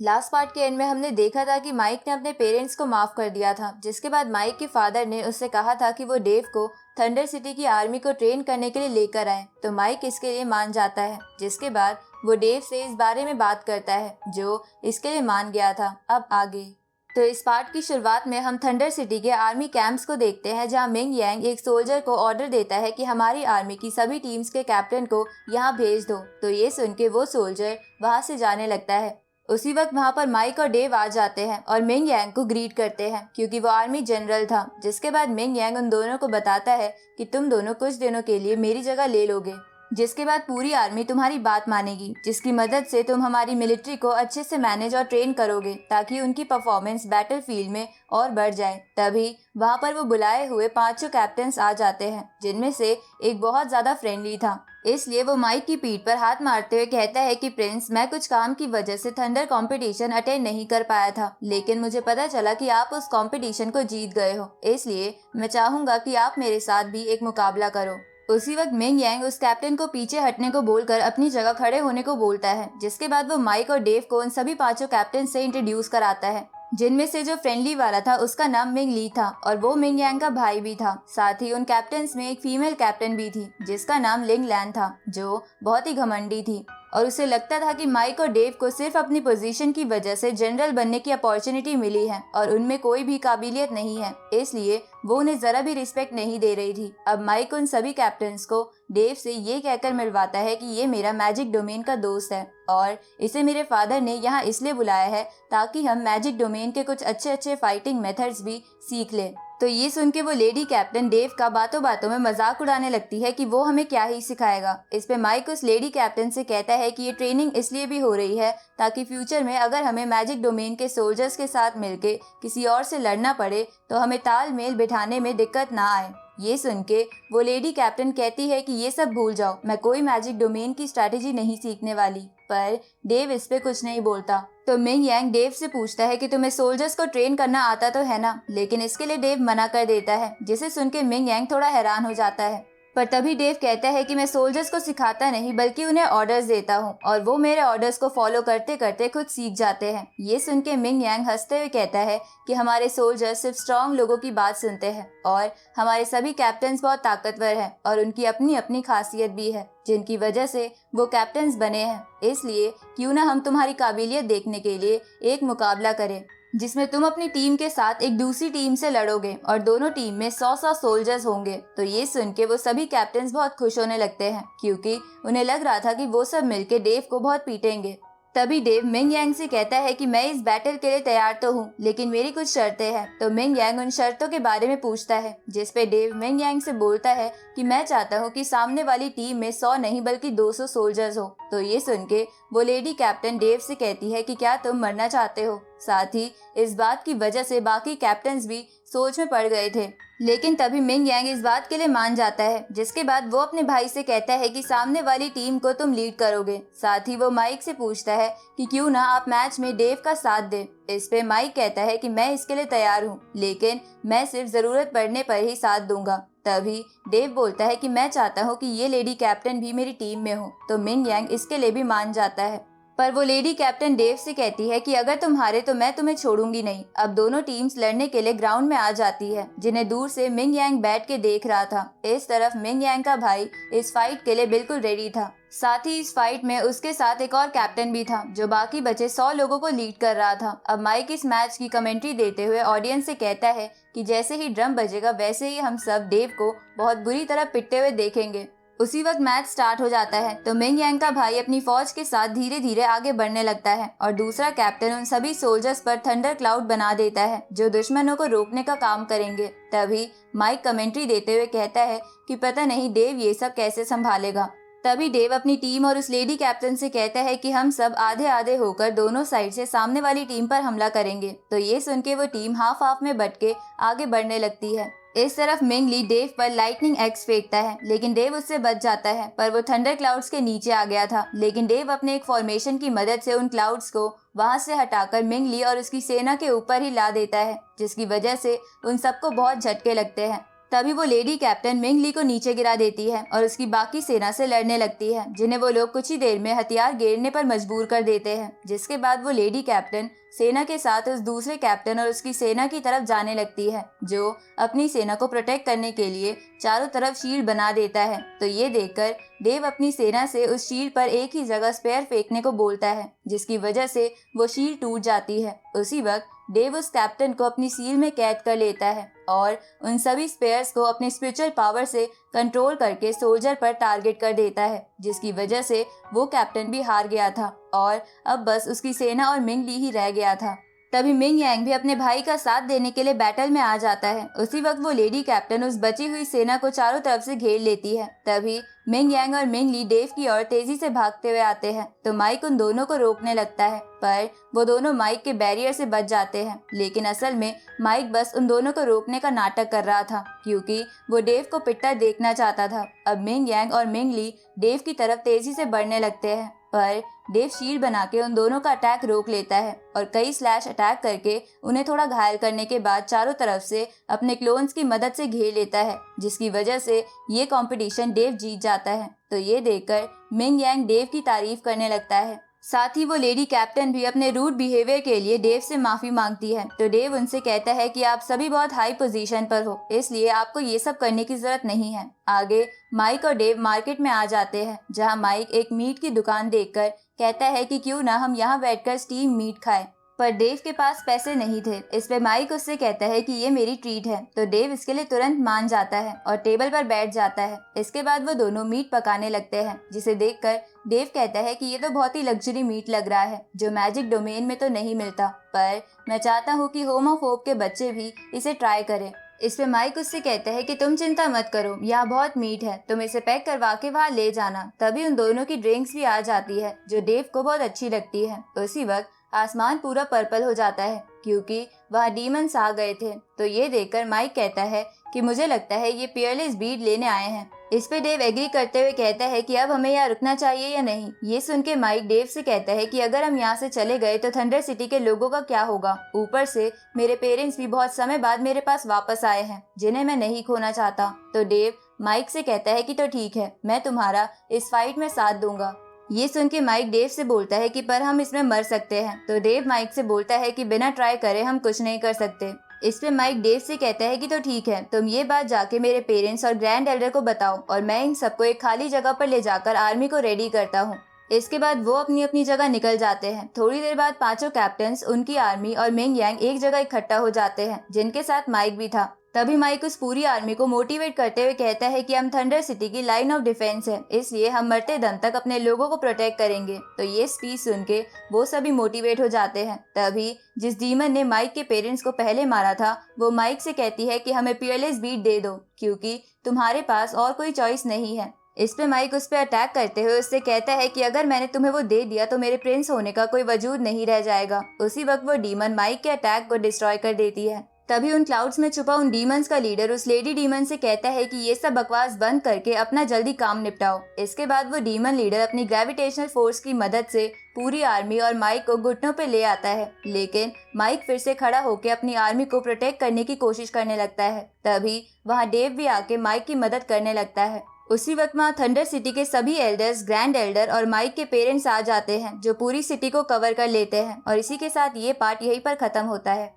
Last part के and में हमने देखा था कि माइक ने अपने पेरेंट्स को माफ कर दिया था, जिसके बाद माइक के फादर ने उससे कहा था कि वो डेव को थंडर सिटी की आर्मी को ट्रेन करने के लिए लेकर आए। तो माइक इसके लिए मान जाता है, जिसके बाद वो डेव से इस बारे में बात करता है, जो इसके लिए मान गया था। अब आगे तो इस पार्ट की शुरुआत में हम थंडर सिटी के आर्मी कैंप्स को देखते हैं, जहां मिंग यांग एक सोल्जर को ऑर्डर देता है कि हमारी आर्मी की सभी टीम्स के कैप्टन को यहाँ भेज दो। तो ये सुन के वो सोल्जर वहां से जाने लगता है। उसी वक्त वहां पर माइक और डेव आ जाते हैं और मिंग यांग को ग्रीट करते हैं, क्योंकि वो आर्मी जनरल था। जिसके बाद मिंग यांग उन दोनों को बताता है कि तुम दोनों कुछ दिनों के लिए मेरी जगह ले लोगे, जिसके बाद पूरी आर्मी तुम्हारी बात मानेगी, जिसकी मदद से तुम हमारी मिलिट्री को अच्छे से मैनेज और ट्रेन करोगे, ताकि उनकी परफॉर्मेंस बैटलफील्ड में और बढ़ जाए। तभी वहां पर वो बुलाए हुए पांचों कैप्टन्स आ जाते हैं, जिनमें से एक बहुत ज्यादा फ्रेंडली था। इसलिए वो माइक की पीठ पर हाथ मारते हुए कहता है कि प्रिंस, मैं कुछ काम की वजह से थंडर कंपटीशन अटेंड नहीं कर पाया था, लेकिन मुझे पता चला कि आप उस कंपटीशन को जीत गए हो, इसलिए मैं चाहूंगा कि आप मेरे साथ भी एक मुकाबला करो। उसी वक्त मिंग यांग उस कैप्टन को पीछे हटने को बोलकर अपनी जगह खड़े होने को बोलता है, जिसके बाद वो माइक और डेव को उन सभी पांचों कैप्टन से इंट्रोड्यूस कराता है, जिनमें से जो फ्रेंडली वाला था उसका नाम मिंग ली था और वो मिंग यांग का भाई भी था। साथ ही उन कैप्टन्स में एक फीमेल कैप्टन भी थी, जिसका नाम लिंग लैन था, जो बहुत ही घमंडी थी और उसे लगता था कि माइक और डेव को सिर्फ अपनी पोजीशन की वजह से जनरल बनने की अपॉर्चुनिटी मिली है और उनमें कोई भी काबिलियत नहीं है, इसलिए वो उन्हें जरा भी रिस्पेक्ट नहीं दे रही थी। अब माइक उन सभी कैप्टन्स को डेव से ये कहकर मिलवाता है कि ये मेरा मैजिक डोमेन का दोस्त है और इसे मेरे फादर ने यहाँ इसलिए बुलाया है ताकि हम मैजिक डोमेन के कुछ अच्छे अच्छे फाइटिंग मेथड्स भी सीख ले। तो ये सुन के वो लेडी कैप्टन डेव का बातों बातों में मजाक उड़ाने लगती है कि वो हमें क्या ही सिखाएगा। इस पे माइक उस लेडी कैप्टन से कहता है कि ये ट्रेनिंग इसलिए भी हो रही है ताकि फ्यूचर में अगर हमें मैजिक डोमेन के सोल्जर्स के साथ मिलके किसी और से लड़ना पड़े तो हमें तालमेल बिठाने में दिक्कत ना आए। ये सुन के वो लेडी कैप्टन कहती है कि ये सब भूल जाओ, मैं कोई मैजिक डोमेन की स्ट्रैटेजी नहीं सीखने वाली। पर डेव इस पे कुछ नहीं बोलता। तो मिंग यांग डेव से पूछता है कि तुम्हें सोल्जर्स को ट्रेन करना आता तो है ना, लेकिन इसके लिए डेव मना कर देता है, जिसे सुन के मिंग यांग थोड़ा हैरान हो जाता है। पर तभी डेव कहता है कि मैं सोल्जर्स को सिखाता नहीं बल्कि उन्हें ऑर्डर्स देता हूँ और वो मेरे ऑर्डर्स को फॉलो करते करते खुद सीख जाते हैं। ये सुन के मिंग यांग हंसते हुए कहता है कि हमारे सोल्जर्स सिर्फ स्ट्रॉन्ग लोगों की बात सुनते हैं और हमारे सभी कैप्टन्स बहुत ताकतवर हैं और उनकी अपनी अपनी खासियत भी है, जिनकी वजह से वो कैप्टन्स बने हैं। इसलिए क्यों ना हम तुम्हारी काबिलियत देखने के लिए एक मुकाबला करें, जिसमें तुम अपनी टीम के साथ एक दूसरी टीम से लड़ोगे और दोनों टीम में 100-100 सोल्जर्स होंगे। तो ये सुन के वो सभी कैप्टन्स बहुत खुश होने लगते हैं, क्योंकि उन्हें लग रहा था कि वो सब मिलके डेव को बहुत पीटेंगे। तभी डेव मिंग यांग से कहता है कि मैं इस बैटल के लिए तैयार तो हूँ, लेकिन मेरी कुछ शर्तें हैं। तो मिंग यांग उन शर्तों के बारे में पूछता है, जिसपे डेव मिंग यांग से बोलता है कि मैं चाहता हूँ कि सामने वाली टीम में 100 नहीं बल्कि 200 सोल्जर्स हो। तो ये सुन के वो लेडी कैप्टन डेव से कहती है कि क्या तुम मरना चाहते हो। साथ ही इस बात की वजह से बाकी कैप्टन्स भी सोच में पड़ गए थे, लेकिन तभी मिंग यांग इस बात के लिए मान जाता है, जिसके बाद वो अपने भाई से कहता है कि सामने वाली टीम को तुम लीड करोगे। साथ ही वो माइक से पूछता है कि क्यों ना आप मैच में डेव का साथ दे। इस पे माइक कहता है कि मैं इसके लिए तैयार हूँ, लेकिन मैं सिर्फ जरूरत पड़ने पर ही साथ दूंगा। तभी डेव बोलता है कि मैं चाहता हूँ कि ये लेडी कैप्टन भी मेरी टीम में हो। तो मिंग यांग इसके लिए भी मान जाता है, पर वो लेडी कैप्टन डेव से कहती है कि अगर तुम हारे तो मैं तुम्हें छोड़ूंगी नहीं। अब दोनों टीम्स लड़ने के लिए ग्राउंड में आ जाती है, जिन्हें दूर से मिंग यांग बैठ के देख रहा था। इस तरफ मिंग यांग का भाई इस फाइट के लिए बिल्कुल रेडी था। साथ ही इस फाइट में उसके साथ एक और कैप्टन भी था, जो बाकी बचे 100 लोगों को लीड कर रहा था। अब माइक इस मैच की कमेंट्री देते हुए ऑडियंस से कहता है कि जैसे ही ड्रम बजेगा वैसे ही हम सब डेव को बहुत बुरी तरह पिटते हुए देखेंगे। उसी वक्त मैच स्टार्ट हो जाता है। तो मिंग यांग का भाई अपनी फौज के साथ धीरे धीरे आगे बढ़ने लगता है और दूसरा कैप्टन उन सभी सोल्जर्स पर थंडर क्लाउड बना देता है, जो दुश्मनों को रोकने का काम करेंगे। तभी माइक कमेंट्री देते हुए कहता है कि पता नहीं डेव ये सब कैसे संभालेगा। तभी डेव अपनी टीम और उस लेडी कैप्टन से कहता है कि हम सब आधे आधे होकर दोनों साइड से सामने वाली टीम पर हमला करेंगे। तो ये सुन के वो टीम हाफ हाफ में बट के आगे बढ़ने लगती है। इस तरफ मिंग ली डेव पर लाइटनिंग एक्स फेंकता है, लेकिन डेव उससे बच जाता है। पर वो थंडर क्लाउड्स के नीचे आ गया था, लेकिन डेव अपने एक फॉर्मेशन की मदद से उन क्लाउड्स को वहां से हटाकर मिंग ली और उसकी सेना के ऊपर ही ला देता है, जिसकी वजह से उन सबको बहुत झटके लगते हैं। तभी वो लेडी कैप्टन मिंग ली को नीचे गिरा देती है और उसकी बाकी सेना से लड़ने लगती है, जिन्हें वो लोग कुछ ही देर में हथियार गिरने पर मजबूर कर देते हैं। जिसके बाद वो लेडी कैप्टन सेना के साथ उस दूसरे कैप्टन और उसकी सेना की तरफ जाने लगती है, जो अपनी सेना को प्रोटेक्ट करने के लिए चारों तरफ शील्ड बना देता है। तो ये देखकर डेव अपनी सेना से उस शील्ड पर एक ही जगह स्पेयर फेंकने को बोलता है, जिसकी वजह से वो शील्ड टूट जाती है। उसी वक्त डेव उस कैप्टन को अपनी सील में कैद कर लेता है और उन सभी स्पेयर्स को अपने स्पिरिचुअल पावर से कंट्रोल करके सोल्जर पर टारगेट कर देता है, जिसकी वजह से वो कैप्टन भी हार गया था और अब बस उसकी सेना और मिंग ली ही रह गया था। तभी मिंग यांग भी अपने भाई का साथ देने के लिए बैटल में आ जाता है। उसी वक्त वो लेडी कैप्टन उस बची हुई सेना को चारों तरफ से घेर लेती है। तभी मिंग यांग और मिंग ली डेव की ओर तेजी से भागते हुए आते हैं, तो माइक उन दोनों को रोकने लगता है, पर वो दोनों माइक के बैरियर से बच जाते हैं। लेकिन असल में माइक बस उन दोनों को रोकने का नाटक कर रहा था, क्योंकि वो डेव को पिटता देखना चाहता था। अब मिंग यांग और मिंग ली डेव की तरफ तेजी से बढ़ने लगते हैं, पर डेव शील्ड बना के उन दोनों का अटैक रोक लेता है और कई स्लैश अटैक करके उन्हें थोड़ा घायल करने के बाद चारों तरफ से अपने क्लोन्स की मदद से घेर लेता है, जिसकी वजह से ये कंपटीशन डेव जीत जाता है। तो ये देखकर मिंग यांग डेव की तारीफ करने लगता है। साथ ही वो लेडी कैप्टन भी अपने रूड बिहेवियर के लिए डेव से माफी मांगती है। तो डेव उनसे कहता है कि आप सभी बहुत हाई पोजीशन पर हो, इसलिए आपको ये सब करने की जरूरत नहीं है। आगे माइक और डेव मार्केट में आ जाते हैं, जहां माइक एक मीट की दुकान देखकर कहता है कि क्यों ना हम यहाँ बैठकर स्टीम मीट खाएं। पर डेव के पास पैसे नहीं थे। इस पे माइक उससे कहता है कि ये मेरी ट्रीट है। तो डेव इसके लिए तुरंत मान जाता है और टेबल पर बैठ जाता है। इसके बाद वो दोनों मीट पकाने लगते हैं, जिसे देखकर डेव कहता है कि ये तो बहुत ही लग्जरी मीट लग रहा है, जो मैजिक डोमेन में तो नहीं मिलता, पर मैं चाहता हूँ कि होमोफोब के बच्चे भी इसे ट्राई करें। इस पे माइक उससे कहता है कि तुम चिंता मत करो, यहाँ बहुत मीट है, तुम इसे पैक करवा के वहाँ ले जाना। तभी उन दोनों की ड्रिंक्स भी आ जाती है, जो डेव को बहुत अच्छी लगती है। उसी वक्त आसमान पूरा पर्पल हो जाता है, क्योंकि वहाँ डीमंस आ गए थे। तो ये देखकर माइक कहता है कि मुझे लगता है ये पियरलेस बीड लेने आए हैं। इस पे डेव एग्री करते हुए कहता है कि अब हमें यहाँ रुकना चाहिए या नहीं। ये सुन के माइक डेव से कहता है कि अगर हम यहाँ से चले गए तो थंडर सिटी के लोगों का क्या होगा। ऊपर से मेरे पेरेंट्स भी बहुत समय बाद मेरे पास वापस आए हैं, जिन्हें मैं नहीं खोना चाहता। तो डेव माइक से कहता है कि तो ठीक है, मैं तुम्हारा इस फाइट में साथ दूंगा। ये सुन के माइक डेव से बोलता है कि पर हम इसमें मर सकते हैं। तो डेव माइक से बोलता है कि बिना ट्राई करे हम कुछ नहीं कर सकते। इस पे माइक डेव से कहता है कि तो ठीक है, तुम ये बात जाके मेरे पेरेंट्स और ग्रैंड एल्डर को बताओ और मैं इन सबको एक खाली जगह पर ले जाकर आर्मी को रेडी करता हूँ। इसके बाद वो अपनी अपनी जगह निकल जाते हैं। थोड़ी देर बाद पांचों कैप्टन्स, उनकी आर्मी और मिंग यांग एक जगह इकट्ठा हो जाते हैं, जिनके साथ माइक भी था। तभी माइक उस पूरी आर्मी को मोटिवेट करते हुए कहता है कि हम थंडर सिटी की लाइन ऑफ डिफेंस है, इसलिए हम मरते दम तक अपने लोगों को प्रोटेक्ट करेंगे। तो ये स्पीच सुन के वो सभी मोटिवेट हो जाते हैं। तभी जिस डीमन ने माइक के पेरेंट्स को पहले मारा था, वो माइक से कहती है कि हमें पियरलेस बीट दे दो, क्योंकि तुम्हारे पास और कोई चॉइस नहीं है। इस पे माइक उस पे अटैक करते हुए उससे कहता है कि अगर मैंने तुम्हें वो दे दिया तो मेरे प्रिंस होने का कोई वजूद नहीं रह जाएगा। उसी वक्त वो डीमन माइक के अटैक को डिस्ट्रॉय कर देती है। तभी उन क्लाउड्स में छुपा उन डीमंस का लीडर उस लेडी डीमन से कहता है कि ये सब बकवास बंद करके अपना जल्दी काम निपटाओ। इसके बाद वो डीमन लीडर अपनी ग्रेविटेशनल फोर्स की मदद से पूरी आर्मी और माइक को घुटनों पे ले आता है, लेकिन माइक फिर से खड़ा होकर अपनी आर्मी को प्रोटेक्ट करने की कोशिश करने लगता है। तभी वहाँ डेव भी आके माइक की मदद करने लगता है। उसी वक्त वहाँ थंडर सिटी के सभी एल्डर्स, ग्रैंड एल्डर और माइक के पेरेंट्स आ जाते हैं, जो पूरी सिटी को कवर कर लेते हैं। और इसी के साथ ये पार्ट यहीं पर खत्म होता है।